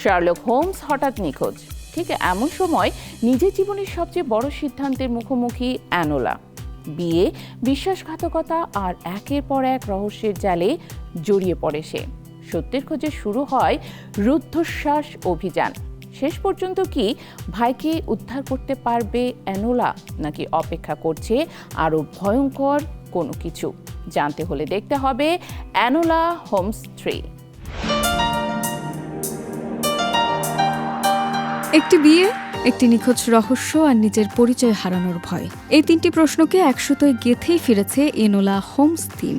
Sherlock Holmes হঠাৎ নিখোঁজ। ঠিক এমন সময় নিজের জীবনের সবচেয়ে বড় সিদ্ধান্তের মুখোমুখি অ্যানোলা। বিয়ে, বিশ্বাসঘাতকতা আর একের পর এক রহস্যের জালে জড়িয়ে পড়ে সে। সত্যের খোঁজে শুরু হয় রুদ্ধশ্বাস অভিযান। শেষ পর্যন্ত কি ভাইকে উদ্ধার করতে পারবে অ্যানোলা, নাকি অপেক্ষা করছে আরো ভয়ঙ্কর কোনো কিছু? জানতে হলে দেখতে হবে অ্যানোলা হোমস 3। একটি বিয়ে, একটি নিখোঁজ রহস্য আর নিজের পরিচয় হারানোর ভয়, এই তিনটি প্রশ্নকে একসুতোয় গেঁথেই ফিরেছে এনোলা হোমস 3।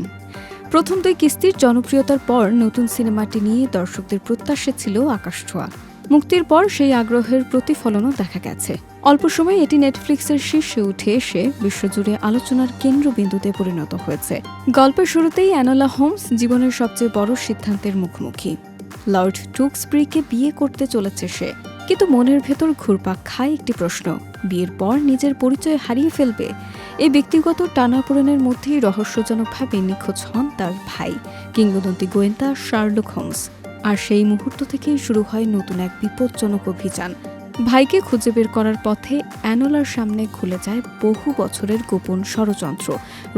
প্রথম দুই কিস্তির জনপ্রিয়তার পর নতুন সিনেমাটি নিয়ে দর্শকদের প্রত্যাশা ছিল আকাশছোঁয়া। মুক্তির পর সেই আগ্রহের প্রতিফলনও দেখা গেছে। অল্প সময়ে এটি নেটফ্লিক্সের শীর্ষে উঠে এসে বিশ্বজুড়ে আলোচনার কেন্দ্রবিন্দুতে পরিণত হয়েছে। গল্পের শুরুতেই অ্যানোলা হোমস জীবনের সবচেয়ে বড় সিদ্ধান্তের মুখোমুখি। লর্ড টুক্সব্রিকে বিয়ে করতে চলেছে সে, কিন্তু মনের ভেতর ঘুরপাক খায় একটি প্রশ্ন: বিয়ের পর নিজের পরিচয় হারিয়ে ফেলবে? এই ব্যক্তিগত টানাপোড়েনের মধ্যেই রহস্যজনকভাবে নিখোঁজ হন তার ভাই, কিংবদন্তি গোয়েন্দা শার্লক হোমস। আর সেই মুহূর্ত থেকেই শুরু হয় নতুন এক বিপজ্জনক অভিযান। ভাইকে খুঁজে বের করার পথে অ্যানোলার সামনে খুলে যায় বহু বছরের গোপন ষড়যন্ত্র,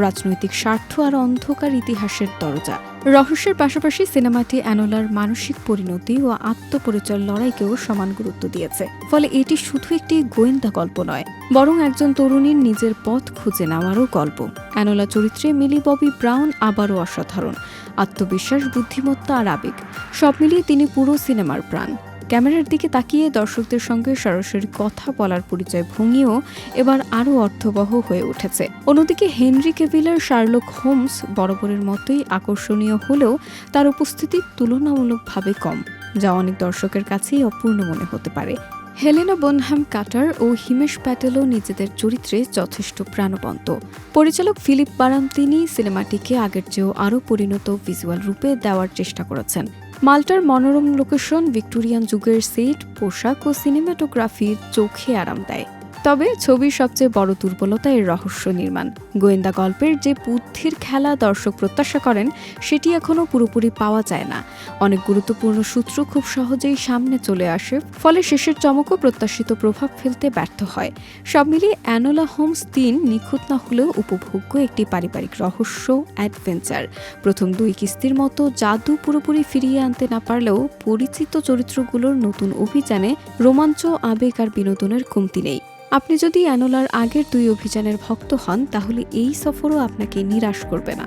রাজনৈতিক স্বার্থ আর অন্ধকার ইতিহাসের দরজা। রহস্যের পাশাপাশি সিনেমাটি অ্যানোলার মানসিক পরিণতি ও আত্মপরিচয়ের লড়াইকেও সমান গুরুত্ব দিয়েছে। ফলে এটি শুধু একটি গোয়েন্দা গল্প নয়, বরং একজন তরুণীর নিজের পথ খুঁজে নেওয়ারও গল্প। অ্যানোলা চরিত্রে মিলি ববি ব্রাউন আবারও অসাধারণ। আত্মবিশ্বাস, বুদ্ধিমত্তা আর আবেগ, সব মিলিয়ে তিনি পুরো সিনেমার প্রাণ। ক্যামেরার দিকে তাকিয়ে দর্শকদের সঙ্গে সরাসরি কথা বলার পরিচয় ভঙ্গিও এবার আরও অর্থবহ হয়ে উঠেছে। অন্যদিকে হেনরি ক্যাভিলের শার্লক হোমস বরাবরের মতোই আকর্ষণীয় হলেও তার উপস্থিতি তুলনামূলকভাবে কম, যা অনেক দর্শকের কাছেই অপূর্ণ মনে হতে পারে। হেলেনা বনহ্যাম কার্টার ও হিমেশ প্যাটেলও নিজেদের চরিত্রে যথেষ্ট প্রাণবন্ত। পরিচালক ফিলিপ বারাম তিনি সিনেমাটিকে আগের চেয়েও আরও পরিণত ভিজুয়াল রূপে দেওয়ার চেষ্টা করেছেন। মাল্টার মনোরম লোকেশন, ভিক্টোরিয়ান যুগের সেট, পোশাক ও সিনেমাটোগ্রাফি চোখে আরাম দেয়। তবে ছবির সবচেয়ে বড় দুর্বলতা এর রহস্য নির্মাণ। গোয়েন্দা গল্পের যে বুদ্ধির খেলা দর্শক প্রত্যাশা করেন, সেটি এখনও পুরোপুরি পাওয়া যায় না। অনেক গুরুত্বপূর্ণ সূত্র খুব সহজেই সামনে চলে আসে, ফলে শেষের চমকও প্রত্যাশিত প্রভাব ফেলতে ব্যর্থ হয়। সব মিলিয়ে অ্যানোলা হোমস 3 নিখুঁত না হলেও উপভোগ্য একটি পারিবারিক রহস্য অ্যাডভেঞ্চার। প্রথম দুই কিস্তির মতো জাদু পুরোপুরি ফিরিয়ে আনতে না পারলেও পরিচিত চরিত্রগুলোর নতুন অভিযানে রোমাঞ্চ, আবেগ আর বিনোদনের কমতি নেই। আপনি যদি অ্যানোলার আগের দুই অভিযানের ভক্ত হন, তাহলে এই সফরও আপনাকে নিরাশ করবে না।